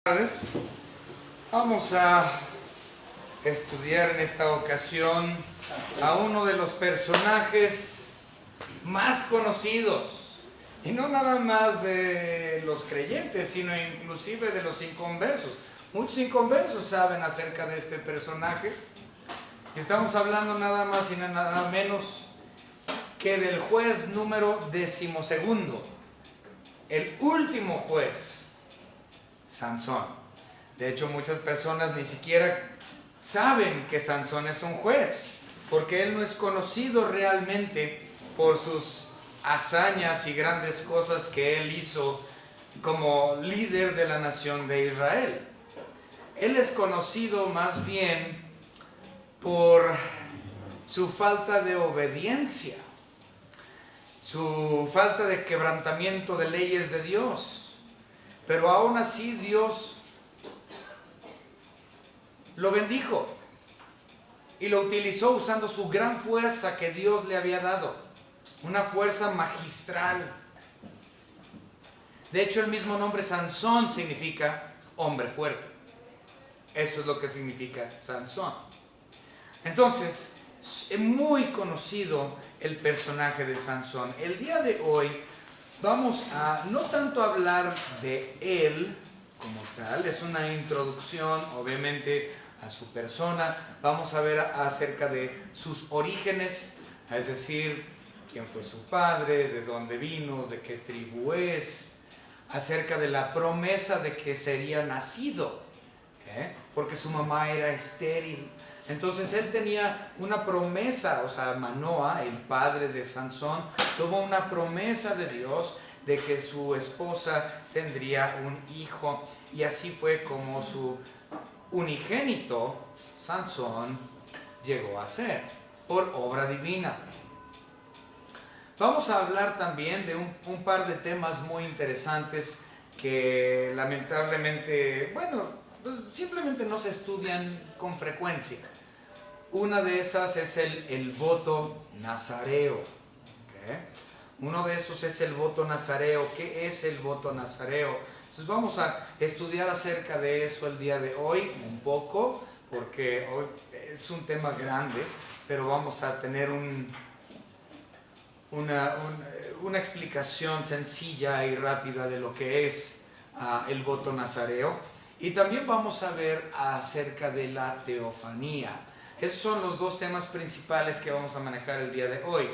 Tardes. Vamos a estudiar en esta ocasión a uno de los personajes más conocidos, y no nada más de los creyentes, sino inclusive de los inconversos. Muchos inconversos saben acerca de este personaje. Estamos hablando nada más y nada menos que del juez número 12, el último juez, Sansón. De hecho, muchas personas ni siquiera saben que Sansón es un juez, porque él no es conocido realmente por sus hazañas y grandes cosas que él hizo como líder de la nación de Israel. Él es conocido más bien por su falta de obediencia, su falta de quebrantamiento de leyes de Dios. Pero aún así Dios lo bendijo y lo utilizó usando su gran fuerza que Dios le había dado, una fuerza magistral. De hecho, el mismo nombre Sansón significa hombre fuerte. Eso es lo que significa Sansón. Entonces, es muy conocido el personaje de Sansón. El día de hoy vamos a no tanto hablar de él como tal, es una introducción obviamente a su persona. Vamos a ver acerca de sus orígenes, es decir, quién fue su padre, de dónde vino, de qué tribu es, acerca de la promesa de que sería nacido, ¿okay? Porque su mamá era estéril. Entonces él tenía una promesa, o sea, Manoa, el padre de Sansón, tuvo una promesa de Dios de que su esposa tendría un hijo, y así fue como su unigénito, Sansón, llegó a ser, por obra divina. Vamos a hablar también de un par de temas muy interesantes que lamentablemente, pues simplemente no se estudian con frecuencia. Una de esas es el voto nazareo. ¿Okay? Uno de esos es el voto nazareo. ¿Qué es el voto nazareo? Entonces vamos a estudiar acerca de eso el día de hoy, un poco, porque hoy es un tema grande, pero vamos a tener una explicación sencilla y rápida de lo que es el voto nazareo. Y también vamos a ver acerca de la teofanía. Esos son los dos temas principales que vamos a manejar el día de hoy.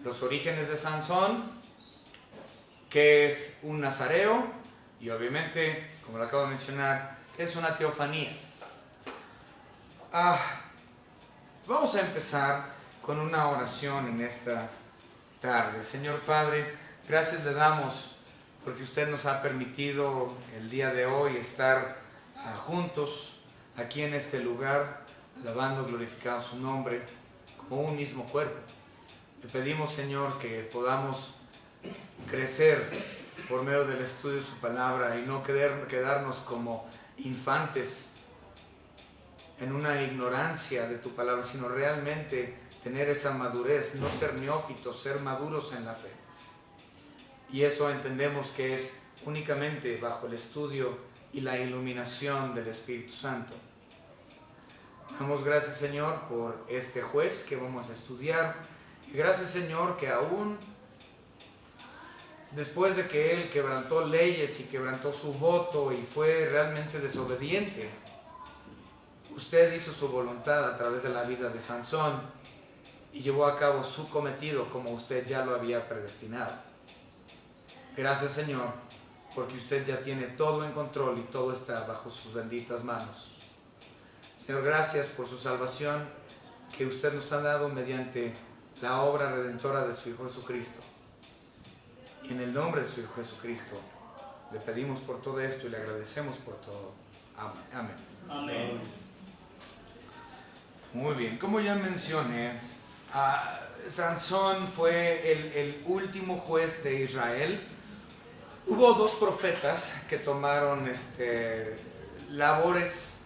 Los orígenes de Sansón, que es un nazareo, y obviamente, como lo acabo de mencionar, que es una teofanía. Vamos a empezar con una oración en esta tarde. Señor Padre, gracias le damos porque usted nos ha permitido el día de hoy estar juntos aquí en este lugar, alabando, glorificando su nombre como un mismo cuerpo. Le pedimos, Señor, que podamos crecer por medio del estudio de su palabra y no quedarnos como infantes en una ignorancia de tu palabra, sino realmente tener esa madurez, no ser neófitos, ser maduros en la fe. Y eso entendemos que es únicamente bajo el estudio y la iluminación del Espíritu Santo. Damos gracias, Señor, por este juez que vamos a estudiar. Y gracias, Señor, que aún después de que él quebrantó leyes y quebrantó su voto y fue realmente desobediente, usted hizo su voluntad a través de la vida de Sansón y llevó a cabo su cometido como usted ya lo había predestinado. Gracias, Señor, porque usted ya tiene todo en control y todo está bajo sus benditas manos. Señor, gracias por su salvación que usted nos ha dado mediante la obra redentora de su Hijo Jesucristo. Y en el nombre de su Hijo Jesucristo le pedimos por todo esto y le agradecemos por todo. Amén. Amén. Muy bien, como ya mencioné, Sansón fue el último juez de Israel. Hubo dos profetas que tomaron labores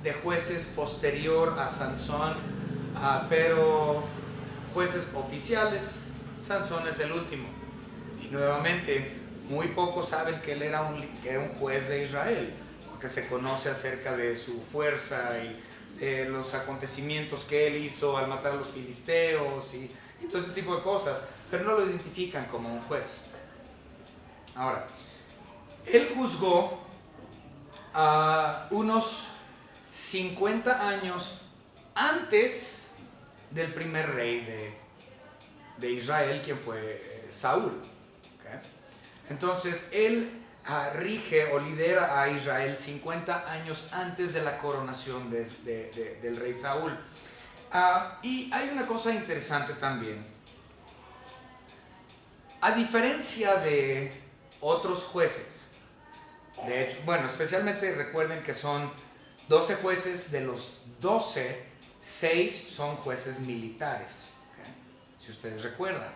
de jueces posterior a Sansón, pero jueces oficiales. Sansón es el último. Y nuevamente Muy pocos saben que él era que era un juez de Israel, porque se conoce acerca de su fuerza y de los acontecimientos que él hizo al matar a los filisteos y todo este tipo de cosas, pero no lo identifican como un juez. Ahora, él juzgó a unos 50 años antes del primer rey de Israel, quien fue Saúl. ¿Okay? Entonces, él rige o lidera a Israel 50 años antes de la coronación del rey Saúl. Y hay una cosa interesante también. A diferencia de otros jueces, de hecho, bueno, especialmente recuerden que son 12 jueces, de los 12, 6 son jueces militares, ¿okay? Si ustedes recuerdan.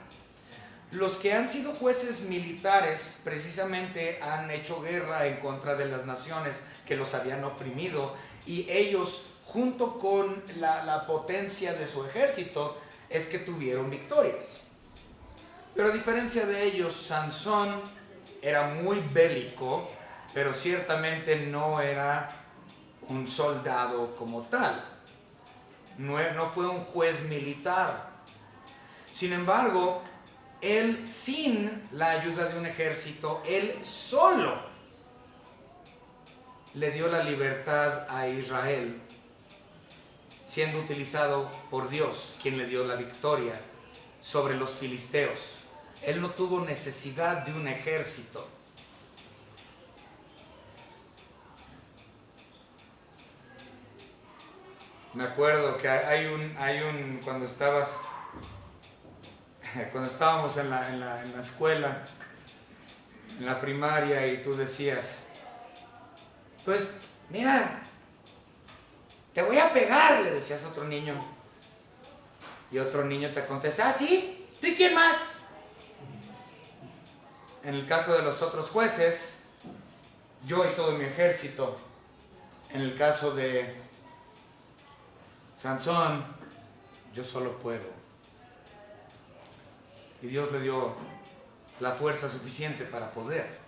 Los que han sido jueces militares precisamente han hecho guerra en contra de las naciones que los habían oprimido, y ellos, junto con la potencia de su ejército, es que tuvieron victorias. Pero a diferencia de ellos, Sansón era muy bélico, pero ciertamente no era un soldado como tal. No fue un juez militar. Sin embargo, él, sin la ayuda de un ejército, él solo le dio la libertad a Israel, siendo utilizado por Dios, quien le dio la victoria sobre los filisteos. Él no tuvo necesidad de un ejército. Me acuerdo que cuando estábamos en la escuela, en la primaria, y tú decías, pues mira, te voy a pegar, le decías a otro niño, y otro niño te contesta, ¿sí? ¿Tú y quién más? En el caso de los otros jueces, yo y todo mi ejército. En el caso de Sansón, yo solo puedo. Y Dios le dio la fuerza suficiente para poder.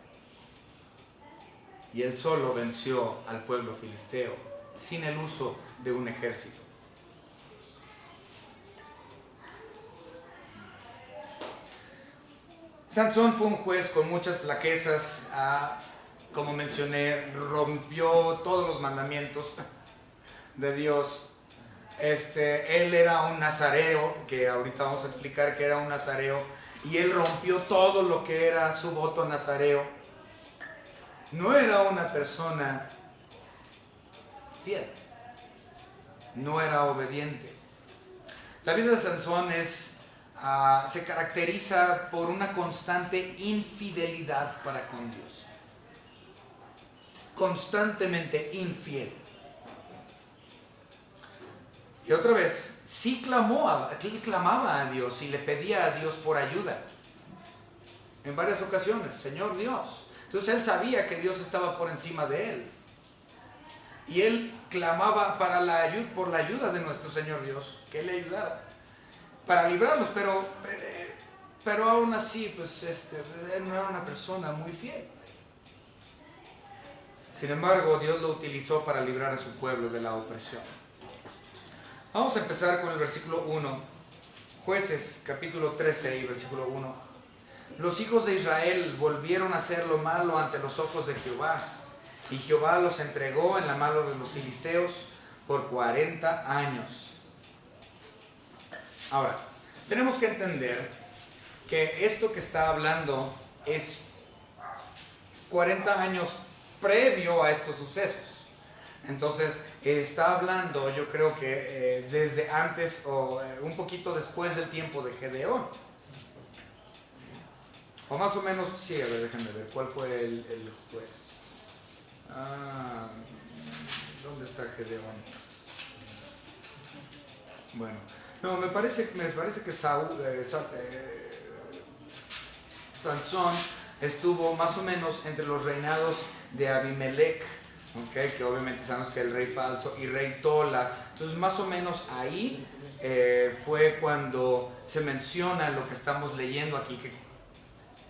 Y él solo venció al pueblo filisteo, sin el uso de un ejército. Sansón fue un juez con muchas flaquezas. Como mencioné, rompió todos los mandamientos de Dios. Él era un nazareo, que ahorita vamos a explicar que era un nazareo, y él rompió todo lo que era su voto nazareo. No era una persona fiel, no era obediente. La vida de Sansón se caracteriza por una constante infidelidad para con Dios. Constantemente infiel. Y otra vez, sí clamaba a Dios y le pedía a Dios por ayuda. En varias ocasiones, Señor Dios. Entonces él sabía que Dios estaba por encima de él. Y él clamaba por la ayuda de nuestro Señor Dios, que Él le ayudara para librarlos, pero aún así, pues, él no era una persona muy fiel. Sin embargo, Dios lo utilizó para librar a su pueblo de la opresión. Vamos a empezar con el versículo 1. Jueces, capítulo 13 y versículo 1. Los hijos de Israel volvieron a hacer lo malo ante los ojos de Jehová, y Jehová los entregó en la mano de los filisteos por 40 años. Ahora, tenemos que entender que esto que está hablando es 40 años previo a estos sucesos. Entonces, está hablando, yo creo que desde antes o un poquito después del tiempo de Gedeón. O más o menos, sí, a ver, déjenme ver, ¿cuál fue el juez? ¿Dónde está Gedeón? Bueno, no, me parece que Sansón estuvo más o menos entre los reinados de Abimelech, ¿okay? Que obviamente sabemos que el rey falso, y rey Tola. Entonces más o menos ahí fue cuando se menciona lo que estamos leyendo aquí,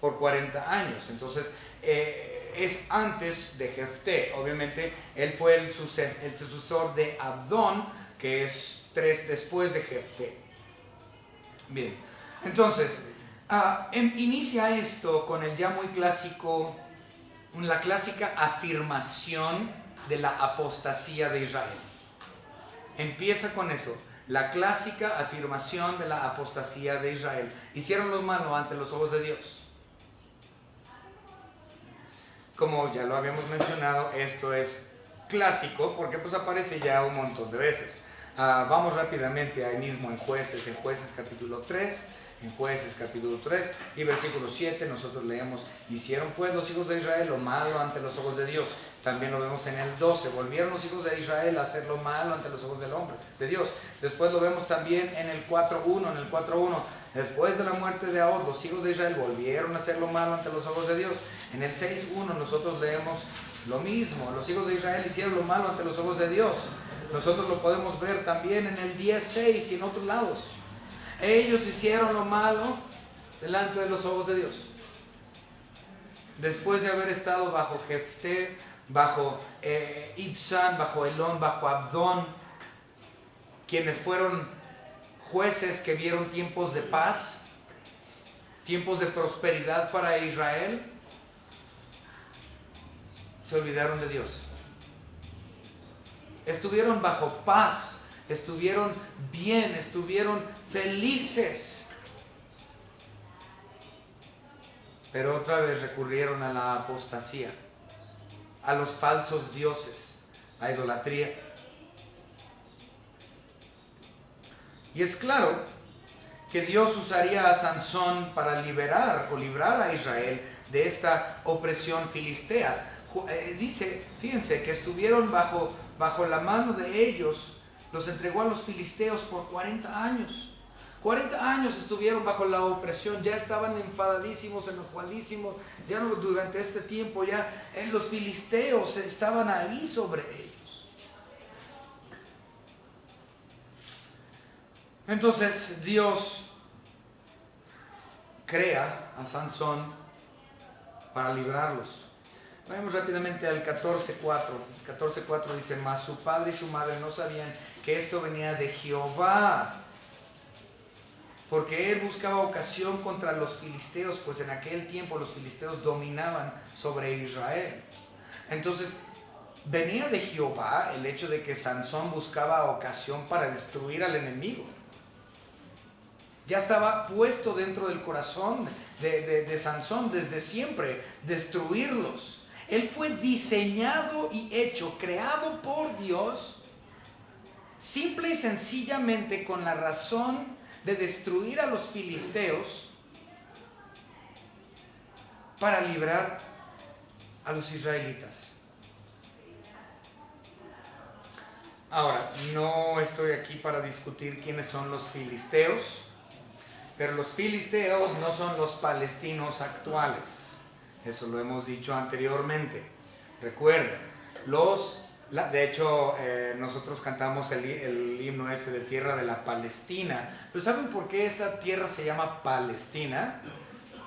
por 40 años. Entonces, es antes de Jefté. Obviamente, él fue el sucesor de Abdón, que es 3 después de Jefté. Bien, entonces, inicia esto con el ya muy clásico, la clásica afirmación de la apostasía de Israel. Empieza con eso, la clásica afirmación de la apostasía de Israel. Hicieron lo malo ante los ojos de Dios. Como ya lo habíamos mencionado, esto es clásico porque pues aparece ya un montón de veces. Vamos rápidamente ahí mismo en Jueces capítulo 3. En Jueces capítulo 3 y versículo 7 nosotros leemos: hicieron pues los hijos de Israel lo malo ante los ojos de Dios. También lo vemos en el 12, volvieron los hijos de Israel a hacer lo malo ante los ojos del hombre, de Dios. Después lo vemos también en el 4.1, después de la muerte de Ahod, los hijos de Israel volvieron a hacer lo malo ante los ojos de Dios. En el 6.1 nosotros leemos lo mismo, los hijos de Israel hicieron lo malo ante los ojos de Dios. Nosotros lo podemos ver también en el 10.6 y en otros lados. Ellos hicieron lo malo delante de los ojos de Dios. Después de haber estado bajo Jefté, bajo Ibzán, bajo Elón, bajo Abdón, quienes fueron jueces que vieron tiempos de paz, tiempos de prosperidad para Israel, se olvidaron de Dios. Estuvieron bajo paz, estuvieron bien, estuvieron felices. Pero otra vez recurrieron a la apostasía, a los falsos dioses, a idolatría. Y es claro que Dios usaría a Sansón para liberar o librar a Israel de esta opresión filistea. Dice, fíjense, que estuvieron bajo la mano de ellos, los entregó a los filisteos por 40 años. 40 años estuvieron bajo la opresión, ya estaban enfadadísimos, enojadísimos, ya no, durante este tiempo ya los filisteos estaban ahí sobre ellos. Entonces Dios crea a Sansón para librarlos. Vamos rápidamente al 14.4. 14.4 dice: mas su padre y su madre no sabían que esto venía de Jehová, porque él buscaba ocasión contra los filisteos, pues en aquel tiempo los filisteos dominaban sobre Israel. Entonces, venía de Jehová el hecho de que Sansón buscaba ocasión para destruir al enemigo. Ya estaba puesto dentro del corazón de Sansón desde siempre, destruirlos. Él fue diseñado y hecho, creado por Dios, simple y sencillamente con la razón de destruir a los filisteos para librar a los israelitas. Ahora, no estoy aquí para discutir quiénes son los filisteos, pero los filisteos no son los palestinos actuales. Eso lo hemos dicho anteriormente. Recuerden, de hecho, nosotros cantamos el himno ese de Tierra de la Palestina. ¿Pero saben por qué esa tierra se llama Palestina?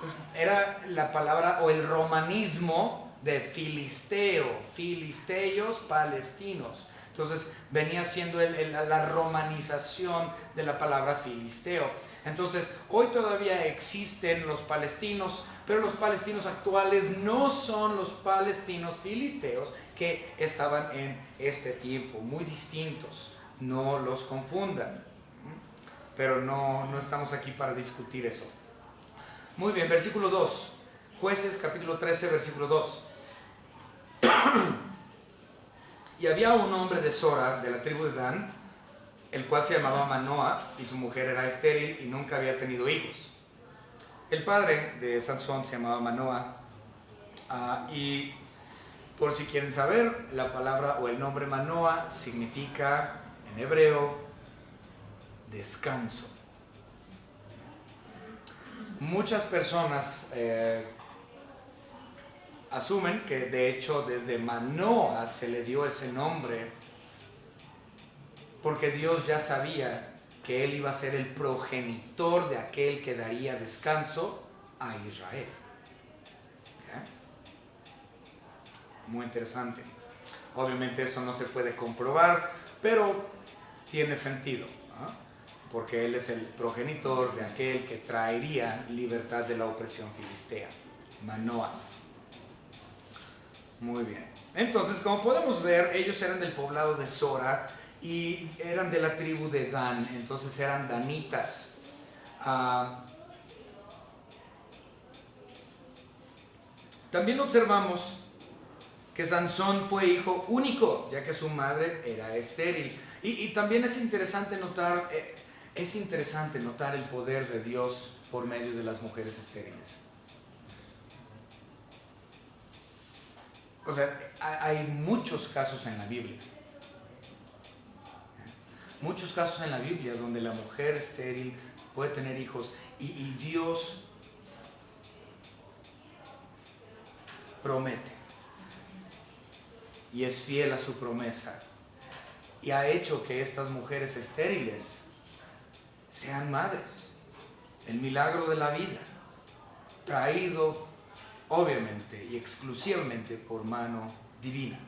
Pues era la palabra o el romanismo de filisteo, filisteos palestinos. Entonces venía siendo la romanización de la palabra filisteo. Entonces hoy todavía existen los palestinos, pero los palestinos actuales no son los palestinos filisteos que estaban en este tiempo, muy distintos. No los confundan. Pero no estamos aquí para discutir eso. Muy bien, versículo 2. Jueces capítulo 13, versículo 2. Y había un hombre de Sora, de la tribu de Dan, el cual se llamaba Manoah, y su mujer era estéril y nunca había tenido hijos. El padre de Sansón se llamaba Manoah, y por si quieren saber, la palabra o el nombre Manoah significa en hebreo descanso. Muchas personas asumen que de hecho desde Manoah se le dio ese nombre porque Dios ya sabía que él iba a ser el progenitor de aquel que daría descanso a Israel. Muy interesante. Obviamente eso no se puede comprobar, pero tiene sentido, ¿no? Porque él es el progenitor de aquel que traería libertad de la opresión filistea, Manoah. Muy bien. Entonces, como podemos ver, ellos eran del poblado de Sora y eran de la tribu de Dan, entonces eran danitas. También observamos que Sansón fue hijo único, ya que su madre era estéril. Y también es interesante notar el poder de Dios por medio de las mujeres estériles. O sea, hay muchos casos en la Biblia. Muchos casos en la Biblia donde la mujer estéril puede tener hijos y Dios promete y es fiel a su promesa y ha hecho que estas mujeres estériles sean madres. El milagro de la vida, traído obviamente y exclusivamente por mano divina.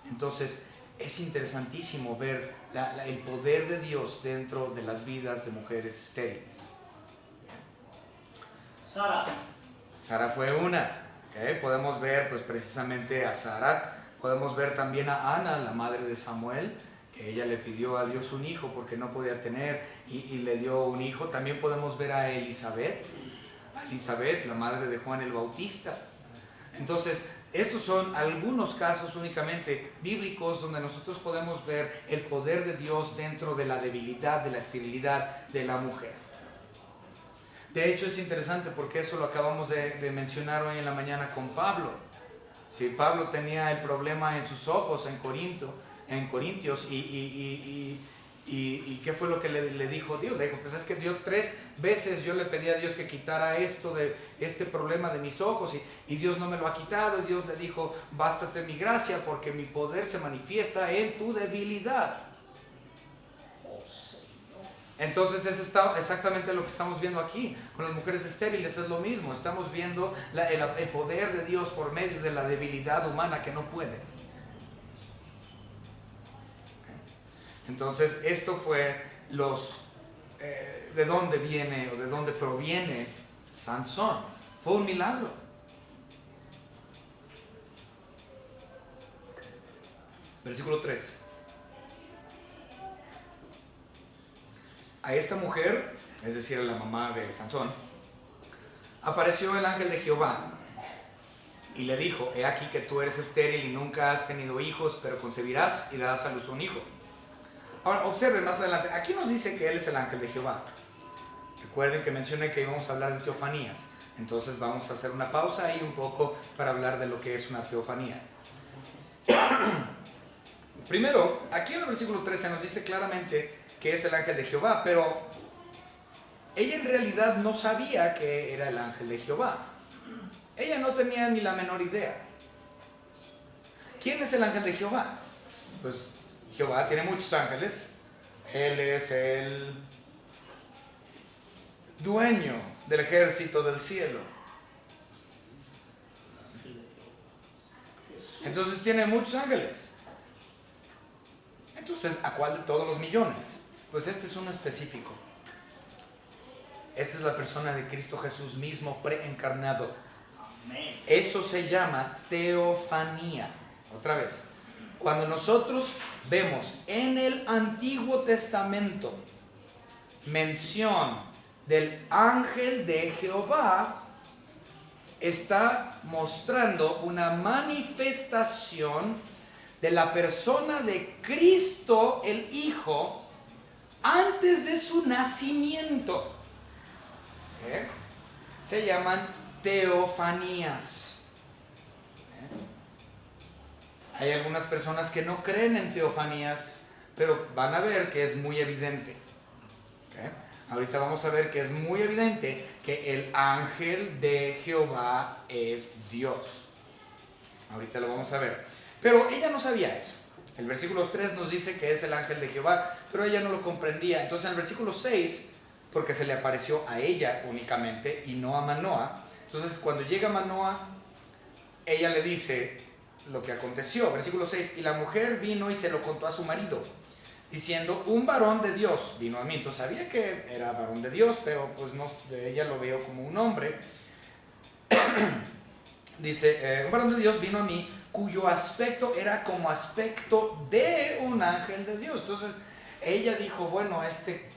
Entonces es interesantísimo ver el poder de Dios dentro de las vidas de mujeres estériles. Sara fue una. ¿Okay? Podemos ver pues precisamente a Sara, podemos ver también a Ana, la madre de Samuel, que ella le pidió a Dios un hijo porque no podía tener y le dio un hijo. También podemos ver a Elizabeth, la madre de Juan el Bautista. Entonces, estos son algunos casos únicamente bíblicos donde nosotros podemos ver el poder de Dios dentro de la debilidad, de la esterilidad de la mujer. De hecho, es interesante porque eso lo acabamos de mencionar hoy en la mañana con Pablo. Sí, Pablo tenía el problema en sus ojos en Corintios y ¿qué fue lo que le dijo Dios? Le dijo, pues es que Dios 3 veces yo le pedí a Dios que quitara este problema de mis ojos y Dios no me lo ha quitado. Y Dios le dijo, bástate mi gracia porque mi poder se manifiesta en tu debilidad. Entonces es exactamente lo que estamos viendo aquí con las mujeres estériles, es lo mismo. Estamos viendo el poder de Dios por medio de la debilidad humana que no puede. Entonces esto fue de dónde viene o de dónde proviene Sansón. Fue un milagro. Versículo 3. A esta mujer, es decir, a la mamá de Sansón, apareció el ángel de Jehová y le dijo, he aquí que tú eres estéril y nunca has tenido hijos, pero concebirás y darás a luz un hijo. Ahora, observen más adelante, aquí nos dice que él es el ángel de Jehová. Recuerden que mencioné que íbamos a hablar de teofanías, entonces vamos a hacer una pausa ahí un poco para hablar de lo que es una teofanía. Primero, aquí en el versículo 13 nos dice claramente que es el ángel de Jehová, pero ella en realidad no sabía que era el ángel de Jehová. Ella no tenía ni la menor idea. ¿Quién es el ángel de Jehová? Pues Jehová tiene muchos ángeles. Él es el dueño del ejército del cielo. Entonces tiene muchos ángeles. Entonces, ¿a cuál de todos los millones? Pues este es uno específico. Esta es la persona de Cristo Jesús mismo preencarnado. Eso se llama teofanía. Otra vez, cuando nosotros vemos en el Antiguo Testamento mención del ángel de Jehová, está mostrando una manifestación de la persona de Cristo, el Hijo, antes de su nacimiento. ¿Okay? Se llaman teofanías. Hay algunas personas que no creen en teofanías, pero van a ver que es muy evidente. ¿Okay? Ahorita vamos a ver que es muy evidente que el ángel de Jehová es Dios. Ahorita lo vamos a ver. Pero ella no sabía eso. El versículo 3 nos dice que es el ángel de Jehová, pero ella no lo comprendía. Entonces en el versículo 6, porque se le apareció a ella únicamente y no a Manoah. Entonces cuando llega Manoah, ella le dice, lo que aconteció. Versículo 6, y la mujer vino y se lo contó a su marido, diciendo, un varón de Dios vino a mí. Entonces sabía que era varón de Dios, pero pues no, ella lo veo como un hombre. Dice, un varón de Dios vino a mí, cuyo aspecto era como aspecto de un ángel de Dios. Entonces ella dijo, bueno, este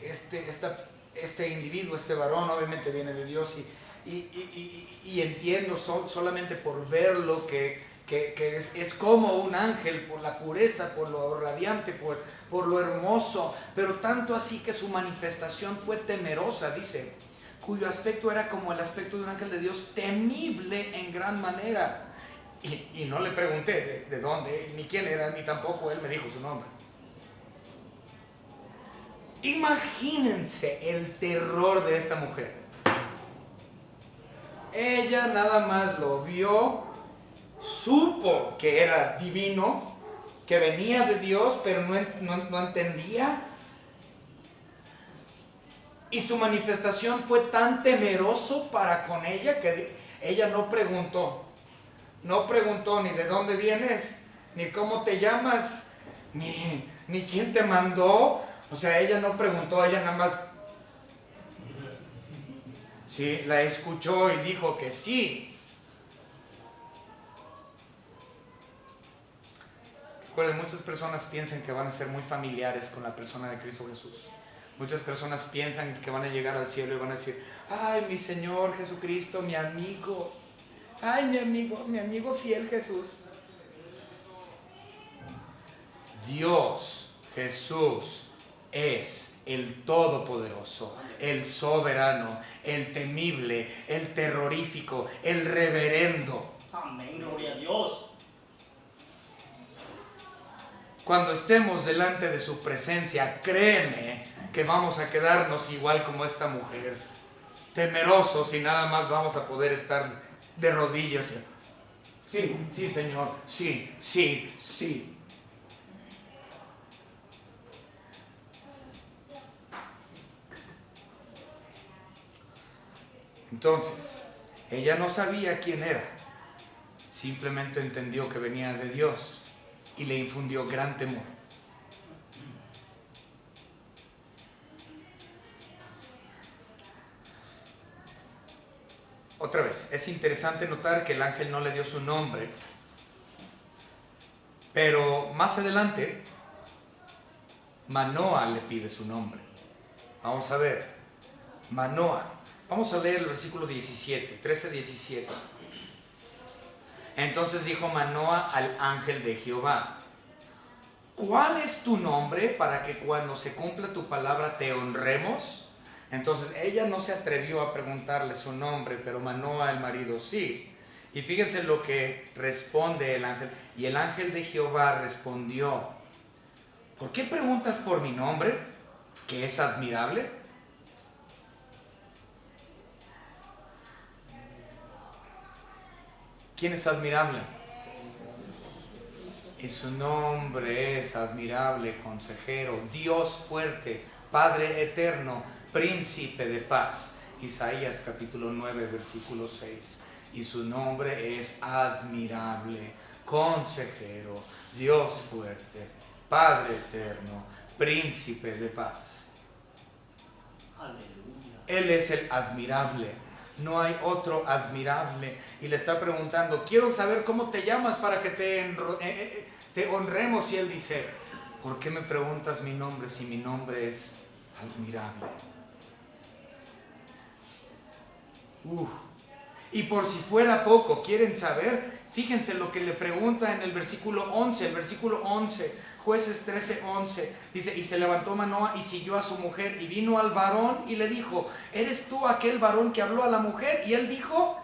individuo, este varón obviamente viene de Dios y entiendo solamente por verlo que es como un ángel, por la pureza, por lo radiante, por lo hermoso, pero tanto así que su manifestación fue temerosa, dice, cuyo aspecto era como el aspecto de un ángel de Dios, temible en gran manera. Y no le pregunté de dónde, ni quién era, ni tampoco él me dijo su nombre. Imagínense el terror de esta mujer. Ella nada más lo vio, supo que era divino, que venía de Dios, pero no entendía. Y su manifestación fue tan temeroso para con ella que ella no preguntó ni de dónde vienes, ni cómo te llamas, ni quién te mandó. O sea, ella no preguntó, ella nada más, sí, la escuchó y dijo que sí. Recuerden, muchas personas piensan que van a ser muy familiares con la persona de Cristo Jesús. Muchas personas piensan que van a llegar al cielo y van a decir, ay, mi Señor Jesucristo, mi amigo. Ay, mi amigo fiel Jesús. Dios, Jesús, es el Todopoderoso, el soberano, el temible, el terrorífico, el reverendo. Amén, gloria a Dios. Cuando estemos delante de su presencia, créeme que vamos a quedarnos igual como esta mujer, temerosos, y nada más vamos a poder estar de rodillas. Sí, sí, Señor, sí, sí, sí. Entonces, ella no sabía quién era, simplemente entendió que venía de Dios y le infundió gran temor. Otra vez, es interesante notar que el ángel no le dio su nombre, pero más adelante, Manoa le pide su nombre. Vamos a ver, Manoa. Vamos a leer el versículo 17, 13-17. Entonces dijo Manoa al ángel de Jehová, ¿cuál es tu nombre para que cuando se cumpla tu palabra te honremos? Entonces ella no se atrevió a preguntarle su nombre, pero Manoa, el marido, sí. Y fíjense lo que responde el ángel. Y el ángel de Jehová respondió, ¿por qué preguntas por mi nombre, que es admirable? ¿Quién es admirable? Y su nombre es admirable, consejero, Dios fuerte, Padre eterno, príncipe de paz. Isaías capítulo 9, versículo 6. Y su nombre es admirable, consejero, Dios fuerte, Padre eterno, príncipe de paz. Aleluya. Él es el admirable. No hay otro admirable. Y le está preguntando, quiero saber cómo te llamas para que te honremos. Y él dice, ¿por qué me preguntas mi nombre si mi nombre es admirable? Y por si fuera poco, ¿quieren saber? Fíjense lo que le pregunta en el versículo 11. El versículo 11, Jueces 13:11, dice, y se levantó Manoa y siguió a su mujer, y vino al varón y le dijo, ¿eres tú aquel varón que habló a la mujer? Y él dijo,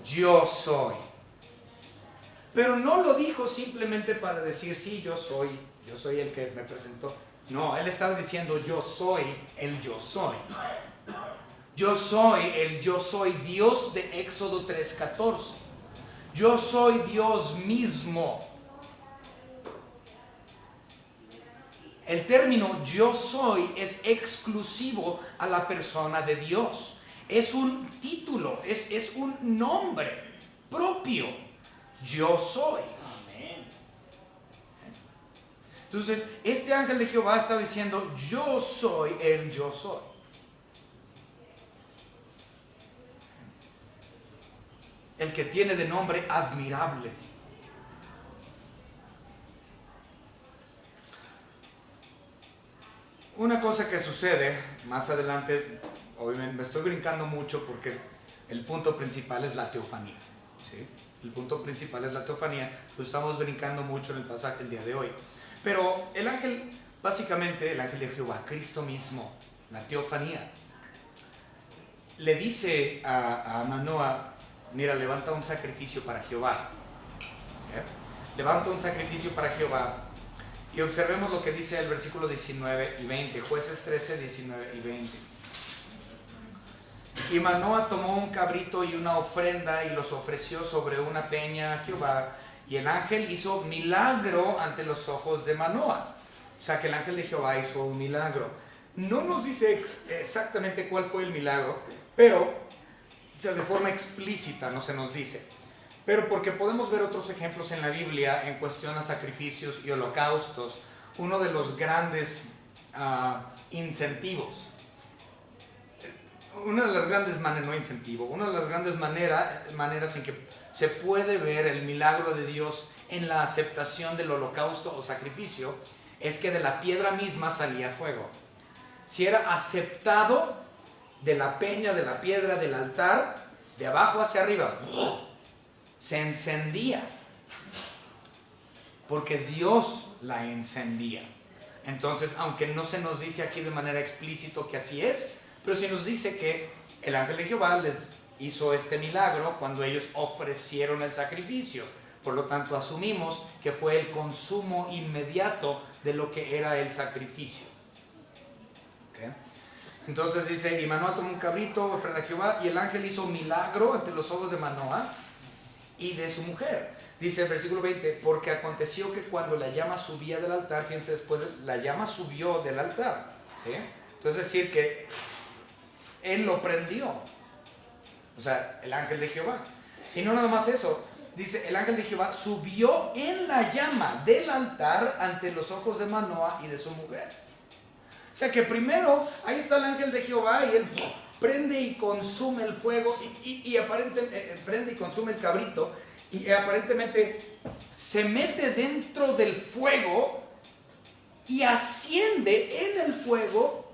yo soy. Pero no lo dijo simplemente para decir, sí, yo soy el que me presentó. No, él estaba diciendo, yo soy el yo soy. Yo soy el yo soy, Dios de Éxodo 3:14. Yo soy Dios mismo. El término yo soy es exclusivo a la persona de Dios. Es un título, es un nombre propio. yo soy. Amén. Entonces, este ángel de Jehová está diciendo, yo soy el yo soy. El que tiene de nombre admirable. Una cosa que sucede más adelante, obviamente me estoy brincando mucho porque el punto principal es la teofanía, ¿sí? El punto principal es la teofanía, pues estamos brincando mucho en el pasaje el día de hoy. Pero el ángel, básicamente el ángel de Jehová, Cristo mismo, la teofanía, le dice a Manoah, mira, levanta un sacrificio para Jehová. Levanta un sacrificio para Jehová. Y observemos lo que dice el versículo 19 y 20, Jueces 13, 19 y 20. Y Manoah tomó un cabrito y una ofrenda y los ofreció sobre una peña a Jehová. Y el ángel hizo milagro ante los ojos de Manoah. O sea que el ángel de Jehová hizo un milagro. No nos dice exactamente cuál fue el milagro, pero o sea, de forma explícita no se nos dice. Pero porque podemos ver otros ejemplos en la Biblia en cuestión a sacrificios y holocaustos, uno de los grandes incentivos, una de las grandes maneras, no incentivo, una de las grandes maneras en que se puede ver el milagro de Dios en la aceptación del holocausto o sacrificio, es que de la piedra misma salía fuego. Si era aceptado de la peña, de la piedra, del altar, de abajo hacia arriba, se encendía, porque Dios la encendía. Entonces, aunque no se nos dice aquí de manera explícita que así es, pero sí nos dice que el ángel de Jehová les hizo este milagro cuando ellos ofrecieron el sacrificio. Por lo tanto, asumimos que fue el consumo inmediato de lo que era el sacrificio. ¿Okay? Entonces dice, y Manoah tomó un cabrito, ofrenda a Jehová, y el ángel hizo milagro ante los ojos de Manoah y de su mujer. Dice el versículo 20, porque aconteció que cuando la llama subía del altar, fíjense después, la llama subió del altar. ¿Sí? Entonces es decir que él lo prendió. O sea, el ángel de Jehová. Y no nada más eso. Dice, el ángel de Jehová subió en la llama del altar ante los ojos de Manoah y de su mujer. O sea que primero, ahí está el ángel de Jehová y él prende y consume el fuego y aparentemente prende y consume el cabrito y aparentemente se mete dentro del fuego y asciende en el fuego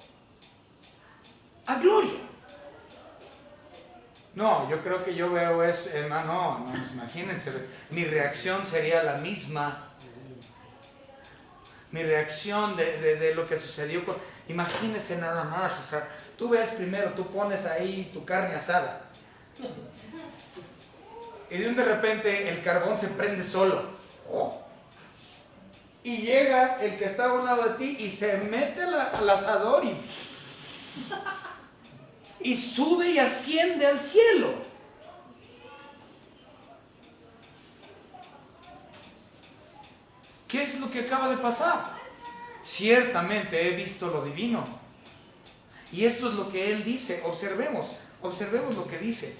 a gloria. No, yo creo que yo veo eso, hermano, no, imagínense, mi reacción sería la misma. Mi reacción de lo que sucedió con... Imagínense nada más, o sea, tú ves primero, tú pones ahí tu carne asada y de repente el carbón se prende solo y llega el que está a un lado de ti y se mete al asador y sube y asciende al cielo. ¿Qué es lo que acaba de pasar? Ciertamente he visto lo divino. Y esto es lo que él dice. Observemos lo que dice.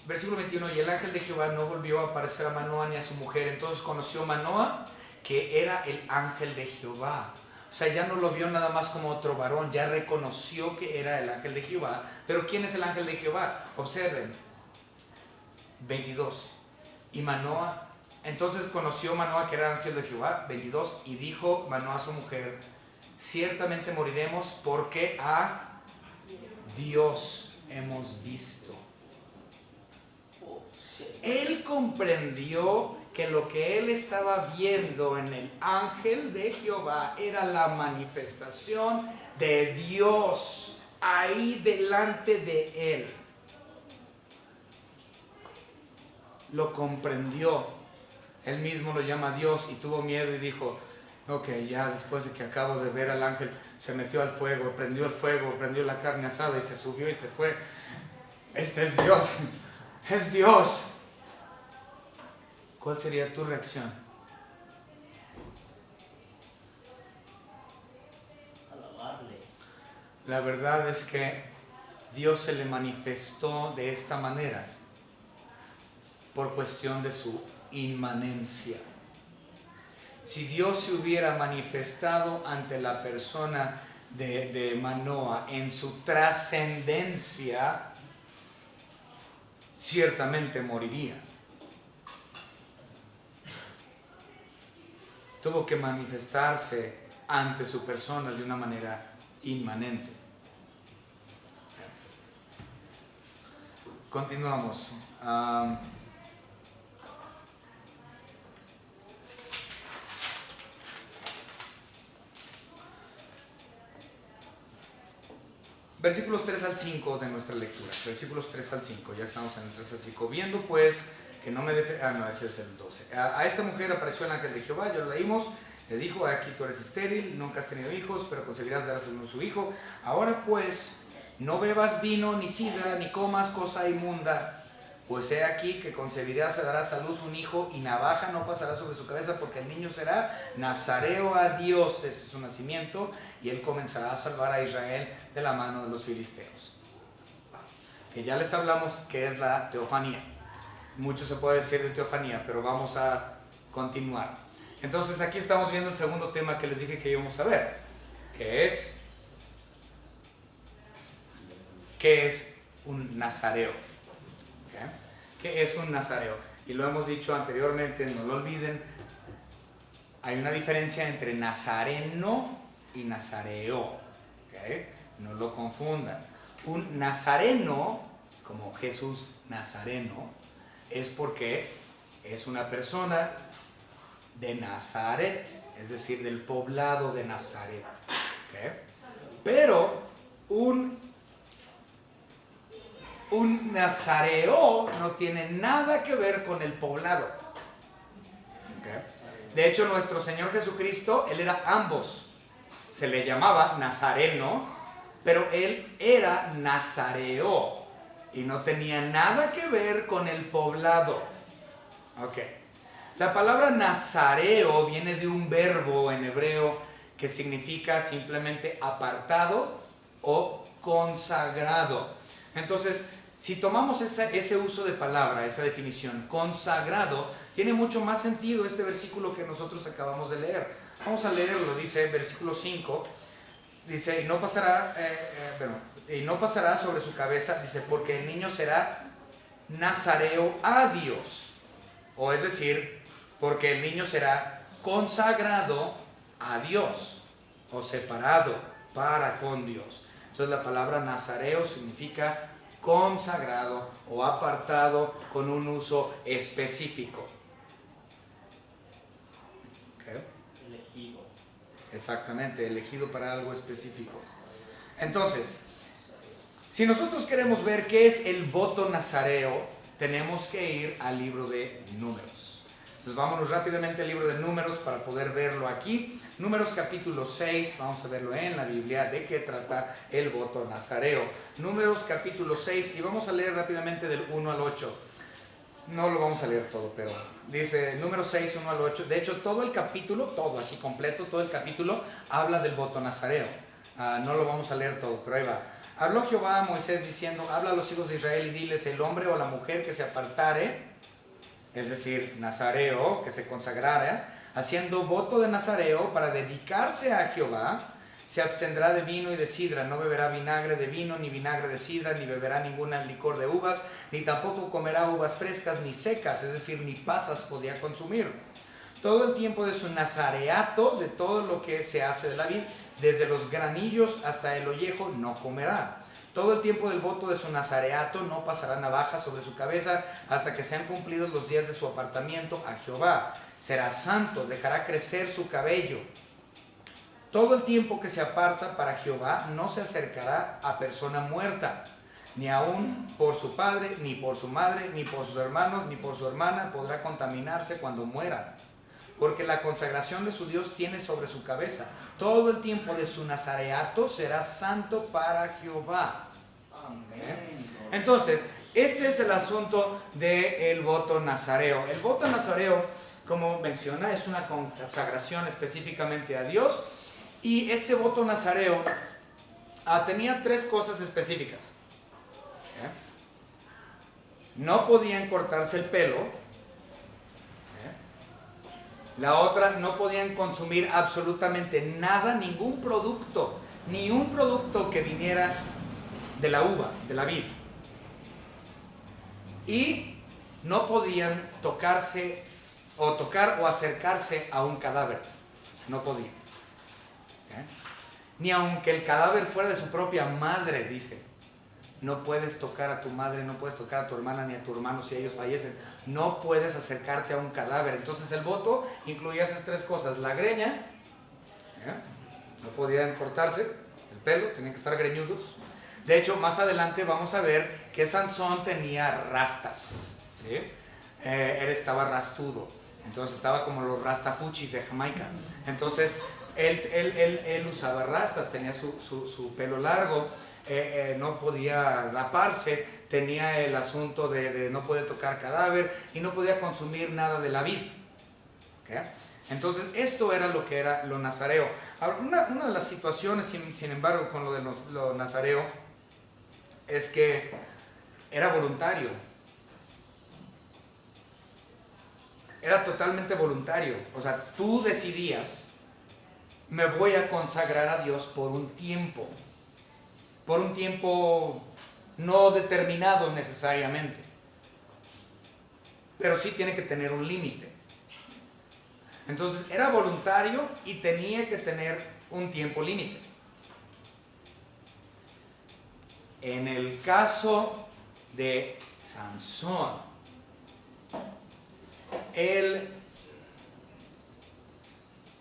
Versículo 21, y el ángel de Jehová no volvió a aparecer a Manoah ni a su mujer. Entonces conoció Manoah que era el ángel de Jehová. O sea, ya no lo vio nada más como otro varón, ya reconoció que era el ángel de Jehová. Pero ¿quién es el ángel de Jehová? Observen. 22. Y Manoah, entonces conoció Manoah que era el ángel de Jehová. 22. Y dijo Manoah a su mujer, ciertamente moriremos porque a Dios hemos visto. Él comprendió que lo que él estaba viendo en el ángel de Jehová era la manifestación de Dios ahí delante de él. Lo comprendió. Él mismo lo llama Dios y tuvo miedo y dijo, ok, ya después de que acabo de ver al ángel, se metió al fuego, prendió la carne asada y se subió y se fue. Este es Dios, es Dios. ¿Cuál sería tu reacción? Alabarle. La verdad es que Dios se le manifestó de esta manera por cuestión de su inmanencia. Si Dios se hubiera manifestado ante la persona de Manoah en su trascendencia, ciertamente moriría. Tuvo que manifestarse ante su persona de una manera inmanente. Continuamos. Versículos 3 al 5 de nuestra lectura. Versículos 3 al 5. Ya estamos en el 3 al 5. Viendo pues que no me no, ese es el 12. A esta mujer apareció el ángel de Jehová, ya lo leímos. Le dijo: aquí tú eres estéril, nunca has tenido hijos, pero concebirás, darás a luz su hijo. Ahora pues, no bebas vino, ni sidra, ni comas cosa inmunda. Pues he aquí que concebirás y darás a luz un hijo, y navaja no pasará sobre su cabeza, porque el niño será nazareo a Dios desde su nacimiento, y él comenzará a salvar a Israel de la mano de los filisteos. Que ya les hablamos que es la teofanía. Mucho se puede decir de teofanía, pero vamos a continuar. Entonces aquí estamos viendo el segundo tema que les dije que íbamos a ver, que es un nazareo. ¿Okay? ¿Qué es un nazareo? Y lo hemos dicho anteriormente, no lo olviden, hay una diferencia entre nazareno y nazareo. ¿Okay? No lo confundan. Un nazareno, como Jesús Nazareno, es porque es una persona de Nazaret, es decir, del poblado de Nazaret. ¿Okay? Pero un nazareo no tiene nada que ver con el poblado. ¿Okay? De hecho, nuestro Señor Jesucristo, Él era ambos. Se le llamaba nazareno, pero Él era nazareo y no tenía nada que ver con el poblado. Okay. La palabra nazareo viene de un verbo en hebreo que significa simplemente apartado o consagrado. Entonces, si tomamos ese uso de palabra, esa definición, consagrado, tiene mucho más sentido este versículo que nosotros acabamos de leer. Vamos a leerlo, dice versículo 5, dice, y no pasará sobre su cabeza, dice, porque el niño será nazareo a Dios. O es decir, porque el niño será consagrado a Dios o separado para con Dios. Entonces la palabra nazareo significa consagrado o apartado con un uso específico. ¿Okay? Elegido. Exactamente, elegido para algo específico. Entonces, si nosotros queremos ver qué es el voto nazareo, tenemos que ir al libro de Números. Entonces vámonos rápidamente al libro de Números para poder verlo aquí. Números capítulo 6, vamos a verlo en la Biblia, de qué trata el voto nazareo. Números capítulo 6, y vamos a leer rápidamente del 1 al 8. No lo vamos a leer todo, pero dice Números 6, 1 al 8. De hecho, todo el capítulo, todo así completo, todo el capítulo habla del voto nazareo. No lo vamos a leer todo, pero ahí va. Habló Jehová a Moisés diciendo: habla a los hijos de Israel y diles: el hombre o la mujer que se apartare, es decir, nazareo, que se consagrara, haciendo voto de nazareo para dedicarse a Jehová, se abstendrá de vino y de sidra, no beberá vinagre de vino, ni vinagre de sidra, ni beberá ninguna licor de uvas, ni tampoco comerá uvas frescas ni secas, es decir, ni pasas podía consumir. Todo el tiempo de su nazareato, de todo lo que se hace de la vid, desde los granillos hasta el ollejo, no comerá. Todo el tiempo del voto de su nazareato no pasará navaja sobre su cabeza hasta que sean cumplidos los días de su apartamiento a Jehová. Será santo, dejará crecer su cabello. Todo el tiempo que se aparta para Jehová no se acercará a persona muerta, ni aun por su padre, ni por su madre, ni por sus hermanos, ni por su hermana podrá contaminarse cuando muera, porque la consagración de su Dios tiene sobre su cabeza. Todo el tiempo de su nazareato será santo para Jehová. Amén. Entonces, este es el asunto del voto nazareo. El voto nazareo, como menciona, es una consagración específicamente a Dios. Y este voto nazareo tenía tres cosas específicas. No podían cortarse el pelo. La otra, no podían consumir absolutamente nada, ningún producto, ni un producto que viniera de la uva, de la vid. Y no podían tocarse o tocar o acercarse a un cadáver. No podían. Ni aunque el cadáver fuera de su propia madre, dice. No puedes tocar a tu madre, no puedes tocar a tu hermana ni a tu hermano si ellos fallecen. No puedes acercarte a un cadáver. Entonces el voto incluía esas tres cosas. La greña, no podían cortarse el pelo, tenían que estar greñudos. De hecho, más adelante vamos a ver que Sansón tenía rastas, ¿sí? Estaba rastudo. Entonces estaba como los rastafuchis de Jamaica. Entonces él usaba rastas, tenía su pelo largo. No podía raparse, tenía el asunto de no poder tocar cadáver y no podía consumir nada de la vid. ¿Okay? Entonces esto era lo que era lo nazareo. Ahora, una de las situaciones, sin embargo, con lo de lo nazareo, es que era voluntario. Era totalmente voluntario. O sea, tú decidías, me voy a consagrar a Dios por un tiempo no determinado necesariamente, pero sí tiene que tener un límite. Entonces era voluntario y tenía que tener un tiempo límite. En el caso de Sansón, él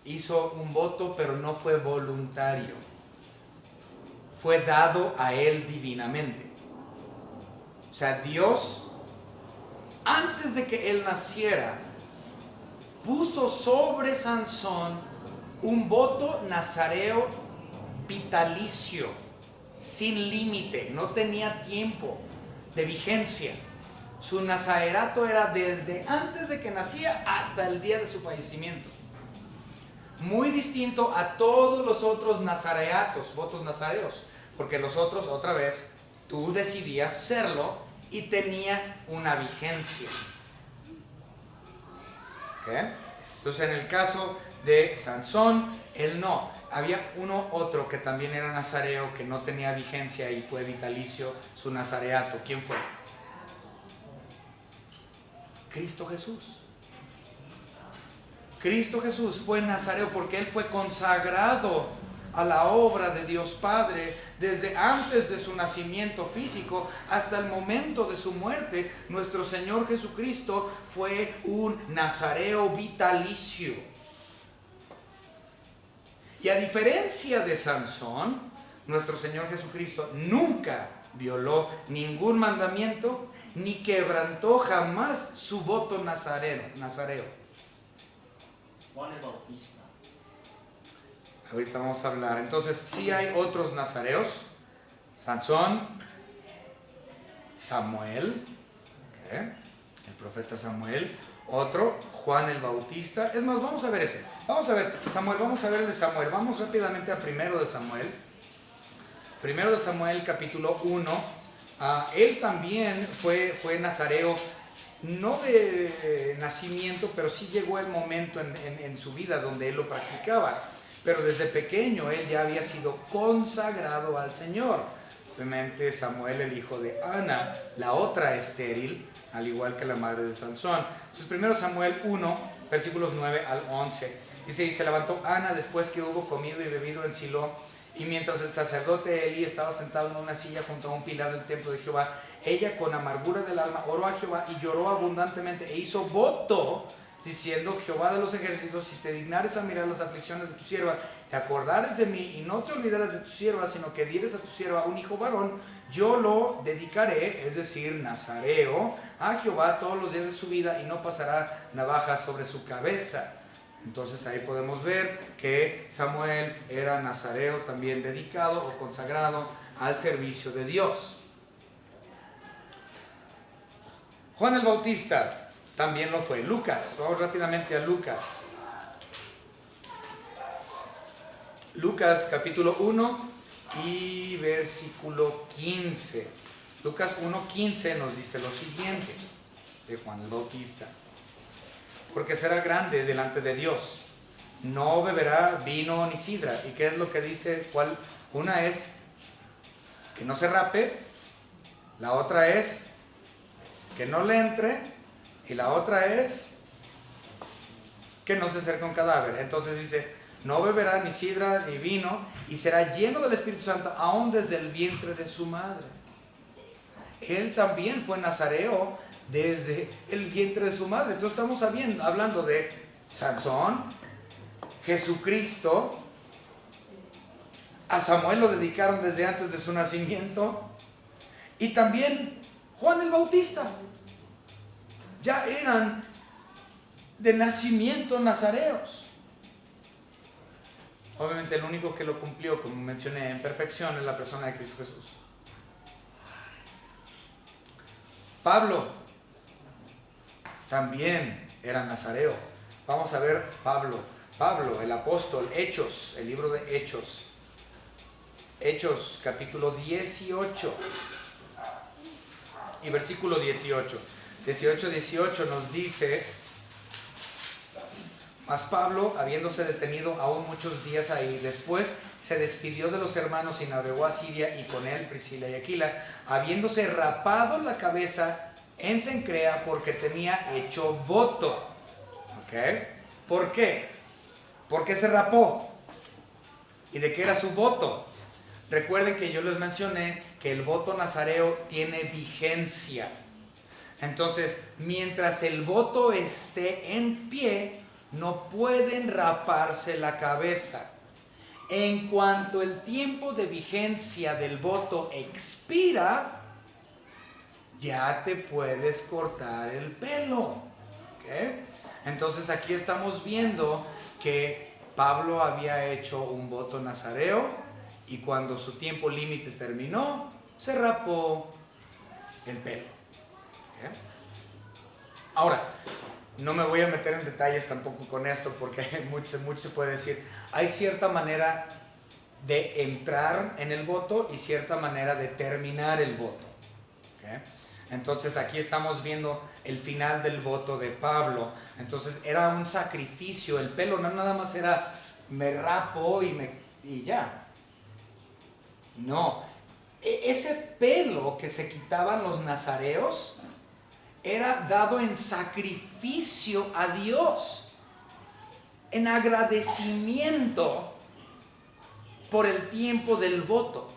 hizo un voto, pero no fue voluntario. Fue dado a él divinamente. O sea, Dios, antes de que él naciera, puso sobre Sansón un voto nazareo vitalicio, sin límite, no tenía tiempo de vigencia. Su nazarerato era desde antes de que nacía hasta el día de su fallecimiento. Muy distinto a todos los otros nazareatos, votos nazareos, porque los otros, otra vez, tú decidías serlo y tenía una vigencia. ¿Okay? Entonces, en el caso de Sansón, él no. Había otro que también era nazareo, que no tenía vigencia y fue vitalicio su nazareato. ¿Quién fue? Cristo Jesús. Cristo Jesús fue nazareo porque él fue consagrado a la obra de Dios Padre desde antes de su nacimiento físico hasta el momento de su muerte. Nuestro Señor Jesucristo fue un nazareo vitalicio. Y a diferencia de Sansón, nuestro Señor Jesucristo nunca violó ningún mandamiento ni quebrantó jamás su voto nazareo. Juan el Bautista. Ahorita vamos a hablar. Entonces, sí hay otros nazareos. Sansón, Samuel, ¿okay? El profeta Samuel. Otro, Juan el Bautista. Es más, vamos a ver ese. Vamos a ver Samuel, vamos a ver el de Samuel. Vamos rápidamente a primero de Samuel. Primero de Samuel, capítulo 1. Él también fue nazareo, no de nacimiento, pero sí llegó el momento en su vida donde él lo practicaba. Pero desde pequeño él ya había sido consagrado al Señor. Obviamente Samuel, el hijo de Ana, la otra estéril, al igual que la madre de Sansón. Entonces, primero Samuel 1, versículos 9 al 11. Dice, y se levantó Ana después que hubo comido y bebido en Silo, y mientras el sacerdote Elí estaba sentado en una silla junto a un pilar del templo de Jehová, ella con amargura del alma oró a Jehová y lloró abundantemente e hizo voto, diciendo, Jehová de los ejércitos, si te dignares a mirar las aflicciones de tu sierva, te acordares de mí y no te olvidaras de tu sierva, sino que dieres a tu sierva un hijo varón, yo lo dedicaré, es decir, nazareo, a Jehová todos los días de su vida y no pasará navaja sobre su cabeza. Entonces ahí podemos ver que Samuel era nazareo también dedicado o consagrado al servicio de Dios. Juan el Bautista también lo fue. Lucas, vamos rápidamente a Lucas. Lucas capítulo 1 y versículo 15. Lucas 1:15 nos dice lo siguiente de Juan el Bautista. Porque será grande delante de Dios. No beberá vino ni sidra. ¿Y qué es lo que dice? ¿Cuál? Una es que no se rape. La otra es que no le entre. Y la otra es que no se acerque a un cadáver. Entonces dice, no beberá ni sidra ni vino. Y será lleno del Espíritu Santo aún desde el vientre de su madre. Él también fue nazareo desde el vientre de su madre. Entonces estamos hablando de Sansón, Jesucristo. A Samuel lo dedicaron desde antes de su nacimiento. Y también Juan el Bautista. Ya eran de nacimiento nazareos. Obviamente el único que lo cumplió, como mencioné, en perfección es la persona de Cristo Jesús. Pablo también era nazareo. Vamos a ver Pablo, el apóstol, Hechos, el libro de Hechos. Hechos, capítulo 18 y versículo 18. 18 nos dice: mas Pablo, habiéndose detenido aún muchos días ahí, después se despidió de los hermanos y navegó a Siria, y con él Priscila y Aquila, habiéndose rapado la cabeza en Cencrea, porque tenía hecho voto. ¿Ok? ¿Por qué? ¿Por qué se rapó? ¿Y de qué era su voto? Recuerden que yo les mencioné que el voto nazareo tiene vigencia. Entonces, mientras el voto esté en pie, no pueden raparse la cabeza. En cuanto el tiempo de vigencia del voto expira, ya te puedes cortar el pelo. ¿Okay? Entonces aquí estamos viendo que Pablo había hecho un voto nazareo y cuando su tiempo límite terminó, se rapó el pelo. ¿Okay? Ahora, no me voy a meter en detalles tampoco con esto porque mucho se puede decir. Hay cierta manera de entrar en el voto y cierta manera de terminar el voto. ¿Okay? Entonces aquí estamos viendo el final del voto de Pablo. Entonces era un sacrificio. El pelo no nada más era me rapo y ya. No. Ese pelo que se quitaban los nazareos era dado en sacrificio a Dios, en agradecimiento por el tiempo del voto.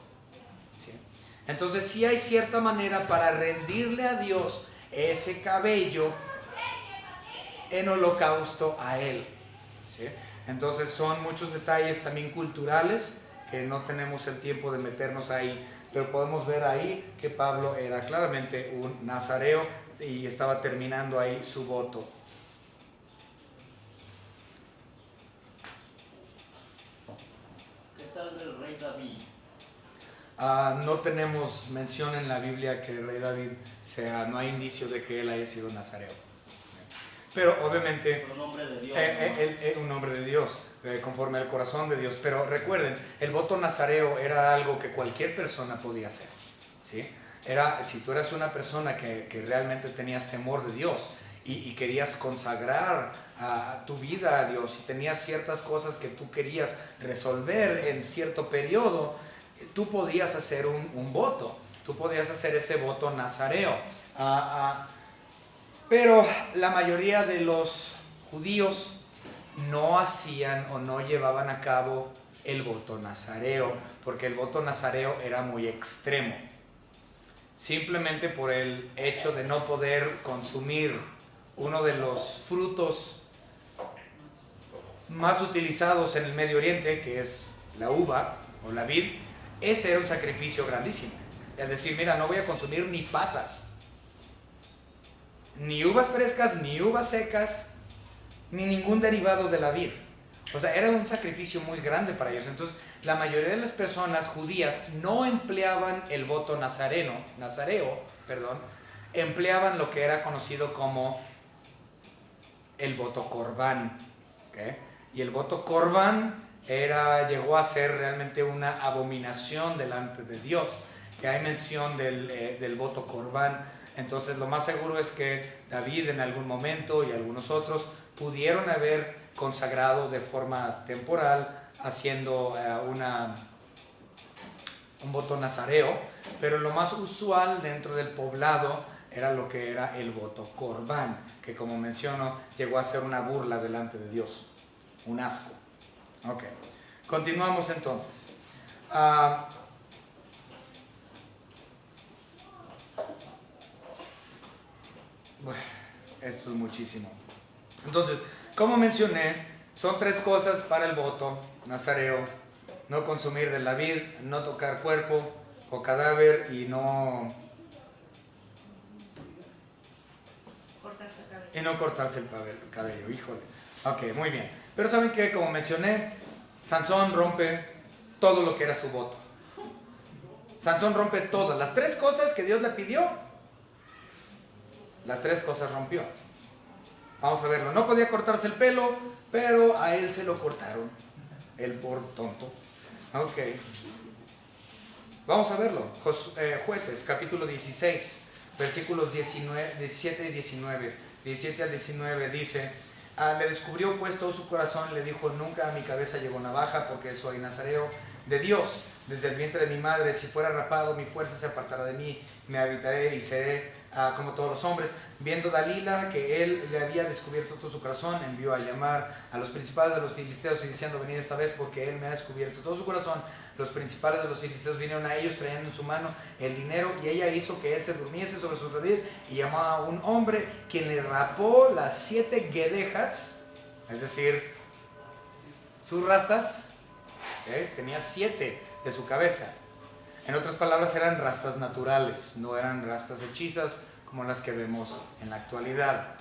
¿Sí? Entonces sí hay cierta manera para rendirle a Dios ese cabello en holocausto a Él. ¿Sí? Entonces son muchos detalles también culturales que no tenemos el tiempo de meternos ahí, pero podemos ver ahí que Pablo era claramente un nazareo y estaba terminando ahí su voto. ¿Qué tal del rey David? No tenemos mención en la Biblia que el rey David no hay indicio de que él haya sido nazareo. Pero obviamente Un hombre de Dios, él es un hombre de Dios, conforme al corazón de Dios. Pero recuerden, el voto nazareo era algo que cualquier persona podía hacer, ¿sí? Si tú eras una persona que realmente tenías temor de Dios y querías consagrar tu vida a Dios y tenías ciertas cosas que tú querías resolver en cierto periodo, tú podías hacer un voto, tú podías hacer ese voto nazareo. Pero la mayoría de los judíos no hacían o no llevaban a cabo el voto nazareo, porque el voto nazareo era muy extremo. Simplemente por el hecho de no poder consumir uno de los frutos más utilizados en el Medio Oriente, que es la uva o la vid, ese era un sacrificio grandísimo. Es decir, mira, no voy a consumir ni pasas, ni uvas frescas, ni uvas secas, ni ningún derivado de la vid. O sea, era un sacrificio muy grande para ellos. Entonces, la mayoría de las personas judías no empleaban el voto nazareo, empleaban lo que era conocido como el voto corbán. ¿Okay? Y el voto corbán llegó a ser realmente una abominación delante de Dios. que hay mención del voto corbán. Entonces lo más seguro es que David en algún momento y algunos otros pudieron haber consagrado de forma temporal haciendo un voto nazareo, pero lo más usual dentro del poblado era lo que era el voto corbán, que como menciono llegó a ser una burla delante de Dios, un asco. Ok, continuamos entonces. Bueno, esto es muchísimo. Entonces, como mencioné, son 3 cosas para el voto nazareo: no consumir de la vid, no tocar cuerpo o cadáver y no cortarse el cabello. Híjole. Ok, muy bien. Pero saben que, como mencioné, Sansón rompe todo lo que era su voto. Sansón rompe todas las 3 cosas que Dios le pidió. Las 3 cosas rompió. Vamos a verlo. No podía cortarse el pelo, pero a él se lo cortaron. Él por tonto. Ok. Vamos a verlo. Jueces, capítulo 16, versículos 17 y 19. 17 al 19 dice: le descubrió pues todo su corazón, le dijo: nunca a mi cabeza llegó navaja, porque soy nazareo de Dios desde el vientre de mi madre. Si fuera rapado, mi fuerza se apartará de mí, me habitaré y seré como todos los hombres. Viendo Dalila que él le había descubierto todo su corazón, envió a llamar a los principales de los filisteos y diciendo: venid esta vez, porque él me ha descubierto todo su corazón. Los principales de los filisteos vinieron a ellos trayendo en su mano el dinero, y ella hizo que él se durmiese sobre sus rodillas y llamó a un hombre, quien le rapó las 7 guedejas, es decir, sus rastas. Tenía 7 de su cabeza. En otras palabras, eran rastas naturales, no eran rastas hechizas como las que vemos en la actualidad,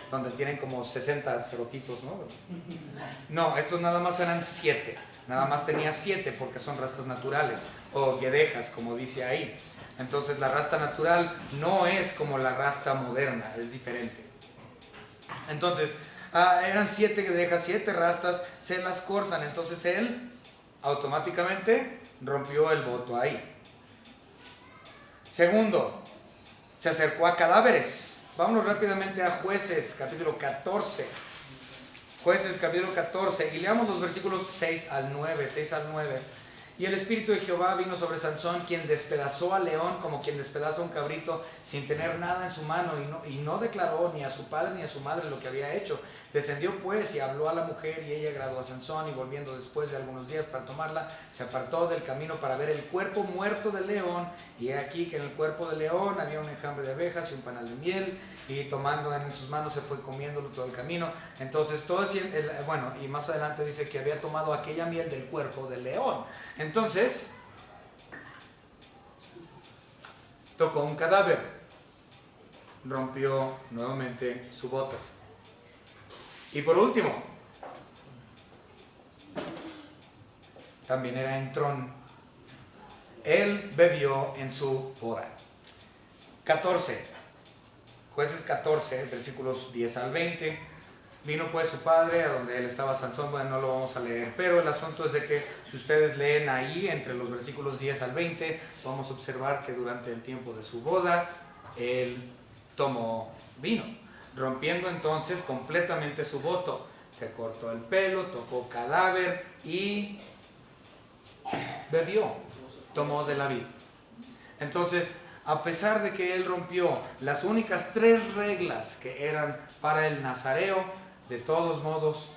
donde tienen como 60 cerotitos, ¿no? No, estos nada más eran 7, nada más tenía 7 porque son rastas naturales, o guedejas, como dice ahí. Entonces la rasta natural no es como la rasta moderna, es diferente. Entonces, eran 7 guedejas, 7 rastas, se las cortan. Entonces él automáticamente rompió el voto ahí. Segundo, se acercó a cadáveres. Vámonos rápidamente a Jueces, capítulo 14. Jueces, capítulo 14, y leamos los versículos 6 al 9. Y el Espíritu de Jehová vino sobre Sansón, quien despedazó al león como quien despedaza un cabrito sin tener nada en su mano, y no declaró ni a su padre ni a su madre lo que había hecho. Descendió pues y habló a la mujer, y ella agradó a Sansón, y volviendo después de algunos días para tomarla, se apartó del camino para ver el cuerpo muerto del león, y he aquí que en el cuerpo del león había un enjambre de abejas y un panal de miel, y tomando en sus manos se fue comiéndolo todo el camino. Entonces todo y más adelante dice que había tomado aquella miel del cuerpo del león. Entonces tocó un cadáver, rompió nuevamente su voto. Y por último, también era entrón. Él bebió en su boda. 14, Jueces 14, versículos 10 al 20. Vino pues su padre a donde él estaba Sansón. Bueno, no lo vamos a leer, pero el asunto es de que si ustedes leen ahí entre los versículos 10 al 20, vamos a observar que durante el tiempo de su boda él tomó vino, rompiendo entonces completamente su voto. Se cortó el pelo, tocó cadáver y bebió, tomó de la vid. Entonces, a pesar de que él rompió las únicas 3 reglas que eran para el nazareo, de todos modos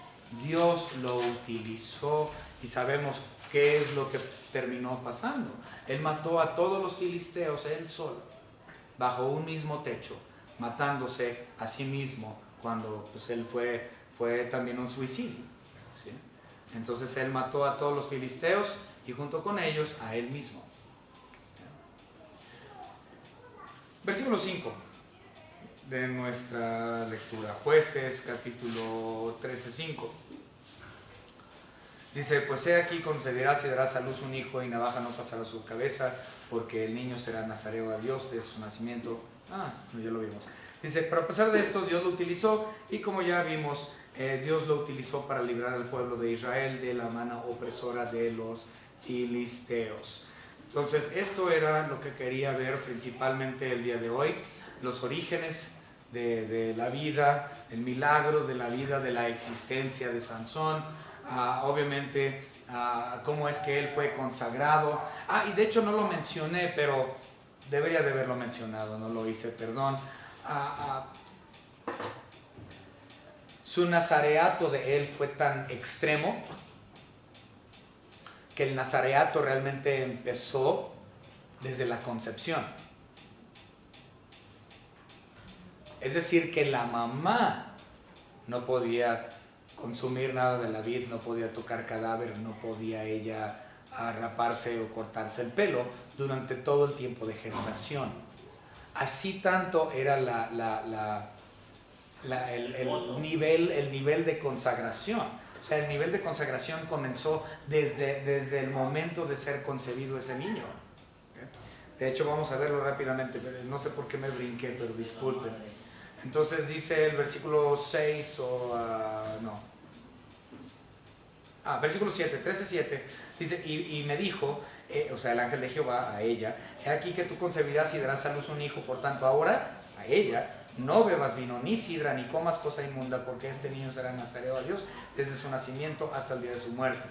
Dios lo utilizó, y sabemos qué es lo que terminó pasando. Él mató a todos los filisteos él solo, bajo un mismo techo, matándose a sí mismo cuando él fue también un suicidio, ¿sí? Entonces él mató a todos los filisteos y junto con ellos a él mismo. Versículo 5 de nuestra lectura, Jueces capítulo 13:5. Dice: pues he aquí concebirás y darás a luz un hijo, y navaja no pasará su cabeza, porque el niño será nazareo a Dios desde su nacimiento. No, ya lo vimos. Dice: pero a pesar de esto Dios lo utilizó, y como ya vimos, Dios lo utilizó para librar al pueblo de Israel de la mano opresora de los filisteos. Entonces, esto era lo que quería ver principalmente el día de hoy, los orígenes de la vida, el milagro de la vida, de la existencia de Sansón, obviamente cómo es que él fue consagrado. Y de hecho no lo mencioné, pero debería de haberlo mencionado, no lo hice, perdón. Su nazareato de él fue tan extremo que el nazareato realmente empezó desde la concepción. Es decir, que la mamá no podía consumir nada de la vid, no podía tocar cadáver, no podía ella raparse o cortarse el pelo durante todo el tiempo de gestación. Así tanto era el nivel de consagración. O sea, el nivel de consagración comenzó desde el momento de ser concebido ese niño. De hecho, vamos a verlo rápidamente, no sé por qué me brinqué, pero disculpen. Entonces dice el versículo 6 versículo 7, 13:7, dice, y me dijo, o sea, el ángel de Jehová a ella, he aquí que tú concebirás y darás a luz un hijo, por tanto ahora a ella no bebas vino ni sidra ni comas cosa inmunda, porque este niño será nazareo a Dios desde su nacimiento hasta el día de su muerte.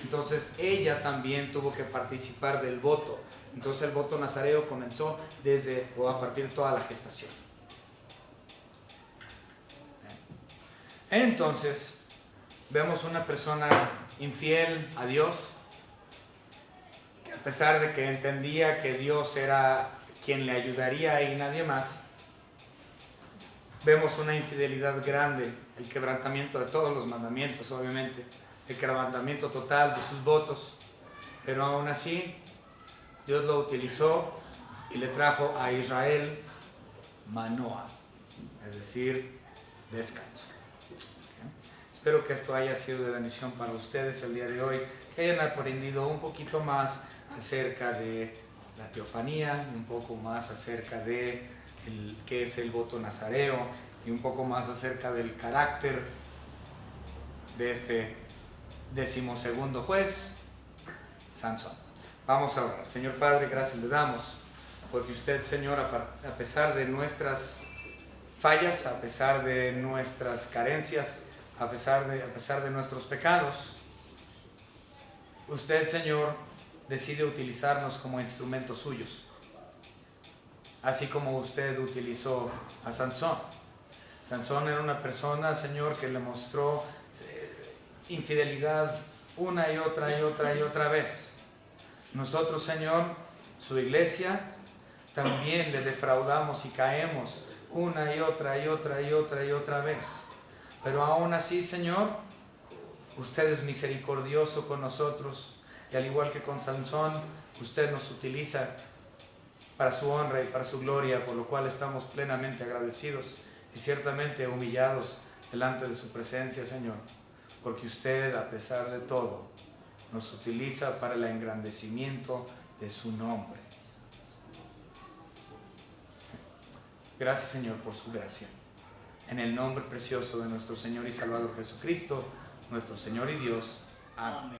Entonces ella también tuvo que participar del voto. Entonces el voto nazareo comenzó a partir de toda la gestación. Entonces vemos una persona infiel a Dios, que a pesar de que entendía que Dios era quien le ayudaría y nadie más, vemos una infidelidad grande, el quebrantamiento de todos los mandamientos, obviamente, el quebrantamiento total de sus votos, pero aún así Dios lo utilizó y le trajo a Israel manoa, es decir, descanso. Espero que esto haya sido de bendición para ustedes el día de hoy, que hayan aprendido un poquito más acerca de la teofanía y un poco más acerca de qué es el voto nazareo y un poco más acerca del carácter de este 12º juez, Sansón. Vamos a orar. Señor Padre, gracias le damos porque usted, Señor, a pesar de nuestras fallas, a pesar de nuestras carencias, a pesar de nuestros pecados, usted, Señor, decide utilizarnos como instrumentos suyos, así como usted utilizó a Sansón. Sansón era una persona, Señor, que le mostró infidelidad una y otra vez. Nosotros, Señor, su iglesia, también le defraudamos y caemos una y otra vez. Pero aún así, Señor, usted es misericordioso con nosotros y al igual que con Sansón, usted nos utiliza para su honra y para su gloria, por lo cual estamos plenamente agradecidos y ciertamente humillados delante de su presencia, Señor, porque usted, a pesar de todo, nos utiliza para el engrandecimiento de su nombre. Gracias, Señor, por su gracia. En el nombre precioso de nuestro Señor y Salvador Jesucristo, nuestro Señor y Dios. Amén.